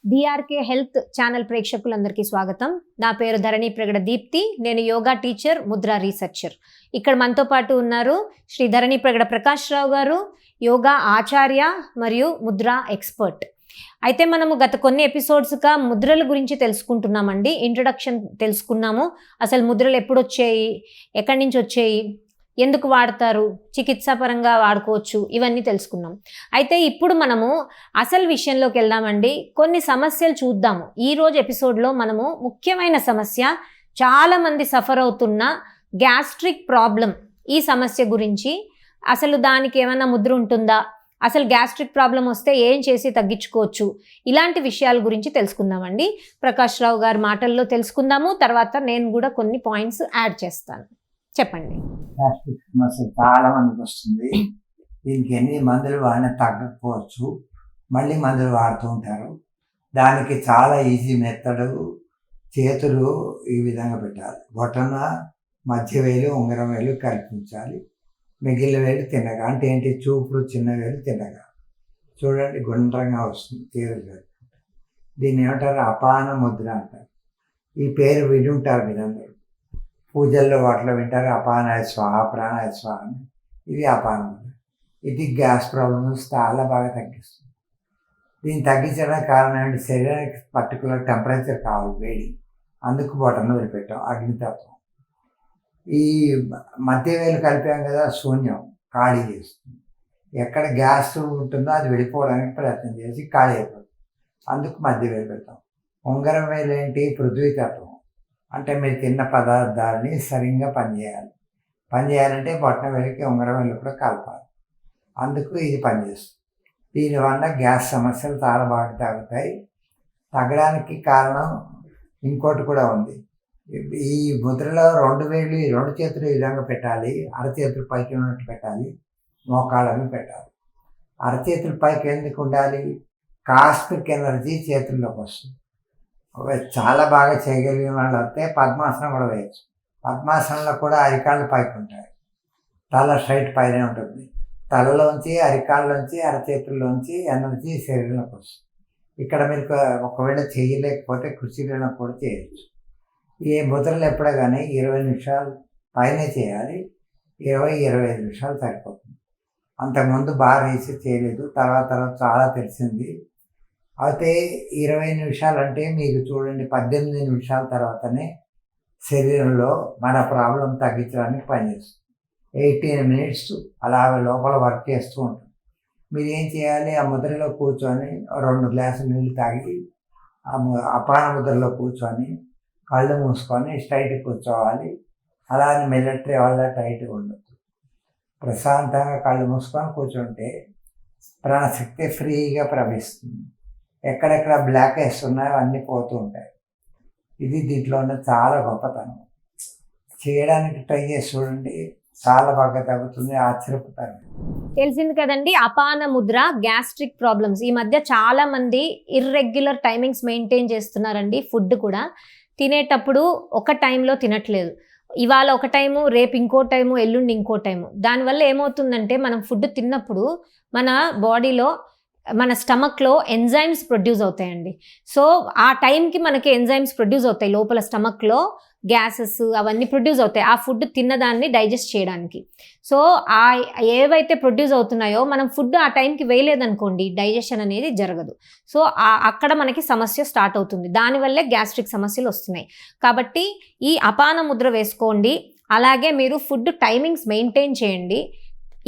BRK health channel ప్రేక్షకులందరికీ స్వాగతం. నా పేరు ధరణి ప్రగడ దీప్తి. నేను యోగా టీచర్, ముద్రా రీసెర్చర్. ఇక్కడ మనతో పాటు ఉన్నారు శ్రీ ధరణి ప్రగడ ప్రకాష్ రావు గారు, యోగా ఆచార్య మరియు ముద్రా ఎక్స్పర్ట్. అయితే మనము గత కొన్ని ఎపిసోడ్స్గా ముద్రల గురించి తెలుసుకుంటున్నామండి. ఇంట్రడక్షన్ తెలుసుకున్నాము. అసలు ముద్రలు ఎప్పుడు వచ్చాయి, ఎక్కడి నుంచి వచ్చాయి, ఎందుకు వాడతారు, చికిత్సాపరంగా వాడుకోవచ్చు, ఇవన్నీ తెలుసుకున్నాం. అయితే ఇప్పుడు మనము అసలు విషయంలోకి వెళ్దామండి. కొన్ని సమస్యలు చూద్దాము. ఈరోజు ఎపిసోడ్లో మనము ముఖ్యమైన సమస్య, చాలామంది సఫర్ అవుతున్న గ్యాస్ట్రిక్ ప్రాబ్లం, ఈ సమస్య గురించి, అసలు దానికి ఏమైనా ముద్ర ఉంటుందా, అసలు గ్యాస్ట్రిక్ ప్రాబ్లం వస్తే ఏం చేసి తగ్గించుకోవచ్చు, ఇలాంటి విషయాల గురించి తెలుసుకుందామండి. ప్రకాష్ రావు గారి మాటల్లో తెలుసుకుందాము. తర్వాత నేను కూడా కొన్ని పాయింట్స్ యాడ్ చేస్తాను. చెప్పండి. గ్యాస్ట్రిక్ సమస్య చాలా మందికి వస్తుంది. దీనికి ఎన్ని మందులు వాడినా తగ్గకపోవచ్చు, మళ్ళీ మందులు వాడుతూ ఉంటారు. దానికి చాలా ఈజీ మెథడ్, చేతులు ఈ విధంగా పెట్టాలి. బొటన, మధ్య వేలు, ఉంగరం వేలు కల్పించాలి. మిగిలిన వేలు తిన్నగా, అంటే ఏంటి, చూపుడు చిన్న వేలు తిన్నగా. చూడండి, గుండ్రంగా వస్తుంది తీరుగా. దీన్ని ఏమంటారు, అపాన ముద్ర అంటారు. ఈ పేరు విని ఉంటారు మీరందరూ, పూజల్లో వాటిలో వింటారు. అపానాయ స్వాహ, ప్రాణాయ స్వాహ. ఇది అపాన ముద్ర. ఇది గ్యాస్ ప్రాబ్లమ్స్ చాలా బాగా తగ్గిస్తుంది. దీన్ని తగ్గించడానికి కారణం ఏంటి, శరీరానికి పర్టికులర్ టెంపరేచర్ కావాలి, వేడి. అందుకు బొటన వేలు పెట్టాం, అగ్నితత్వం. ఈ మధ్య వేలు కలిపాం కదా, శూన్యం, ఖాళీ చేస్తుంది. ఎక్కడ గ్యాస్ ఉంటుందో అది వెళ్ళిపోవడానికి ప్రయత్నం చేసి ఖాళీ అయిపోతుంది. అందుకు మధ్య వేలు పెడతాం. ఉంగరం వేలు ఏంటి, పృథ్వీతత్వం. అంటే మీరు తిన్న పదార్థాలని సరిగ్గా పనిచేయాలంటే బొటన వేలికి ఉంగరం వేలు కూడా కలపాలి. అందుకు ఇది పనిచేస్తుంది. దీనివల్ల గ్యాస్ సమస్యలు చాలా బాగా తగ్గుతాయి. తగ్గడానికి కారణం ఇంకోటి కూడా ఉంది. ఈ ముద్రలో రెండు వేలు, రెండు చేతులు ఈ విధంగా పెట్టాలి. అరచేతులు పైకి ఉన్నట్టు పెట్టాలి, మోకాళ్ళని పెట్టాలి. అరచేతులు పైకి ఎందుకు ఉండాలి, కాస్మిక్ ఎనర్జీ చేతుల్లోకి వస్తుంది. చాలా బాగా చేయగలిగిన వాళ్ళు అయితే పద్మాసనం కూడా వేయచ్చు. పద్మాసనంలో కూడా అరికాళ్ళు పైకి ఉంటాయి, తల స్ట్రైట్ పైనే ఉంటుంది. తలలోంచి, అరికాళ్ళలోంచి, అరచేతుల్లోంచి ఎనర్జీ శరీరంలోకి వస్తుంది. ఇక్కడ మీరు ఒకవేళ చేయలేకపోతే కుర్చీలో కూడా చేయొచ్చు. ఈ ముద్రలు ఎప్పుడే కానీ 20 నిమిషాలు పైనే చేయాలి. 20-25 నిమిషాలు సరిపోతుంది. అంతకుముందు బాగా రీసెర్చ్ చేయలేదు, తర్వాత చాలా తెలిసింది. అయితే 20 నిమిషాలు అంటే మీకు చూడండి, 18 నిమిషాల తర్వాతనే శరీరంలో మన ప్రాబ్లం తగ్గించడానికి పనిచేస్తుంది. 18 మినిట్స్ అలా లోపల వర్క్ చేస్తూ ఉంటుంది. మీరు ఏం చేయాలి, ఆ ముద్రలో కూర్చొని 2 గ్లాసులు నీళ్ళు తాగి, అపాన ముద్రలో కూర్చొని కళ్ళు మూసుకొని స్ట్రైట్గా కూర్చోవాలి. అలా అని మిలిటరీ వల్ల టైట్గా ఉండదు. ప్రశాంతంగా కళ్ళు మూసుకొని కూర్చుంటే ప్రాణశక్తి ఫ్రీగా ప్రవహిస్తుంది. ఎక్కడెక్కడ బ్లాక్ హెడ్స్ ఉన్నాయో అన్నీ పోతూ ఉంటాయి. ఇది దీంట్లో ఉన్న చాలా గొప్పతనం. చేయడానికి ట్రై చేసి చూడండి, చాలా బాగా తగ్గుతుంది, ఆశ్చర్యపోతారు. తెలిసింది కదండి, అపాన ముద్ర, గ్యాస్ట్రిక్ ప్రాబ్లమ్స్. ఈ మధ్య చాలా మంది ఇర్రెగ్యులర్ టైమింగ్స్ మెయింటైన్ చేస్తున్నారండి. ఫుడ్ కూడా తినేటప్పుడు ఒక టైంలో తినట్లేదు. ఇవాళ ఒక టైము, రేపు ఇంకో టైము, ఎల్లుండి ఇంకో టైము. దానివల్ల ఏమవుతుందంటే, మనం ఫుడ్ తిన్నప్పుడు మన బాడీలో, మన స్టమక్లో ఎంజైమ్స్ ప్రొడ్యూస్ అవుతాయండి. సో ఆ టైంకి మనకి ఎంజైమ్స్ ప్రొడ్యూస్ అవుతాయి లోపల స్టమక్లో, గ్యాసెస్ అవన్నీ ప్రొడ్యూస్ అవుతాయి ఆ ఫుడ్ తిన్నదాన్ని డైజెస్ట్ చేయడానికి. సో ఆ ఏవైతే ప్రొడ్యూస్ అవుతున్నాయో, మనం ఫుడ్ ఆ టైంకి వేయలేదనుకోండి, డైజెషన్ అనేది జరగదు. సో అక్కడ మనకి సమస్య స్టార్ట్ అవుతుంది. దానివల్లే గ్యాస్ట్రిక్ సమస్యలు వస్తున్నాయి. కాబట్టి ఈ అపాన ముద్ర వేసుకోండి. అలాగే మీరు ఫుడ్ టైమింగ్స్ మెయింటైన్ చేయండి.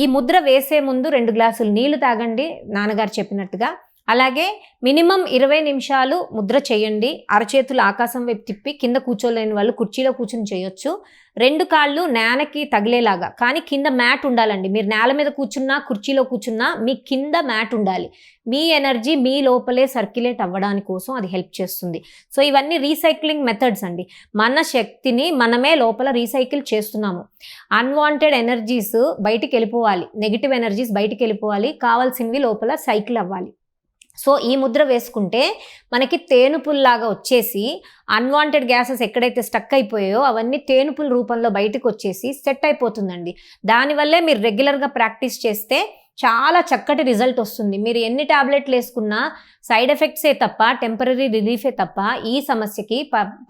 ఈ ముద్ర వేసే ముందు 2 గ్లాసులు నీళ్లు తాగండి, నాన్నగారు చెప్పినట్టుగా. అలాగే మినిమం 20 నిమిషాలు ముద్ర చేయండి. అరచేతులు ఆకాశం వైపు తిప్పి, కింద కూర్చోలేని వాళ్ళు కుర్చీలో కూర్చొని చేయొచ్చు. 2 కాళ్ళు నేలకి తగిలేలాగా, కానీ కింద మ్యాట్ ఉండాలండి. మీరు నేల మీద కూర్చున్నా, కుర్చీలో కూర్చున్నా, మీ కింద మ్యాట్ ఉండాలి. మీ ఎనర్జీ మీ లోపలే సర్క్యులేట్ అవ్వడానికి కోసం అది హెల్ప్ చేస్తుంది. సో ఇవన్నీ రీసైక్లింగ్ మెథడ్స్ అండి. మన శక్తిని మనమే లోపల రీసైకిల్ చేస్తున్నాము. అన్వాంటెడ్ ఎనర్జీస్ బయటికి వెళ్ళిపోవాలి, నెగిటివ్ ఎనర్జీస్ బయటికి వెళ్ళిపోవాలి, కావాల్సినవి లోపల సైకిల్ అవ్వాలి. సో ఈ ముద్ర వేసుకుంటే మనకి తేనుపుల్లాగా వచ్చేసి, అన్వాంటెడ్ గ్యాసెస్ ఎక్కడైతే స్టక్ అయిపోయాయో అవన్నీ తేనుపుల రూపంలో బయటకు వచ్చేసి సెట్ అయిపోతుందండి. దానివల్లే మీరు రెగ్యులర్గా ప్రాక్టీస్ చేస్తే చాలా చక్కటి రిజల్ట్ వస్తుంది. మీరు ఎన్ని టాబ్లెట్లు వేసుకున్నా సైడ్ ఎఫెక్ట్సే తప్ప, టెంపరరీ రిలీఫే తప్ప ఈ సమస్యకి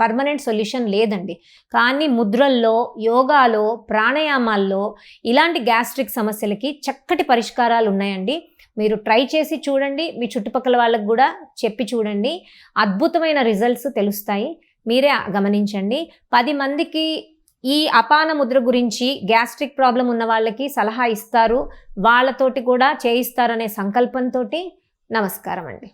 పర్మనెంట్ సొల్యూషన్ లేదండి. కానీ ముద్రల్లో, యోగాలో, ప్రాణాయామాల్లో ఇలాంటి గ్యాస్ట్రిక్ సమస్యలకి చక్కటి పరిష్కారాలు ఉన్నాయండి. మీరు ట్రై చేసి చూడండి, మీ చుట్టుపక్కల వాళ్ళకు కూడా చెప్పి చూడండి. అద్భుతమైన రిజల్ట్స్ తెలుస్తాయి, మీరే గమనించండి. 10 మందికి ఈ అపాన ముద్ర గురించి, గ్యాస్ట్రిక్ ప్రాబ్లం ఉన్న వాళ్ళకి సలహా ఇస్తారు, వాళ్ళతోటి కూడా చేయిస్తారనే సంకల్పంతో. నమస్కారం అండి.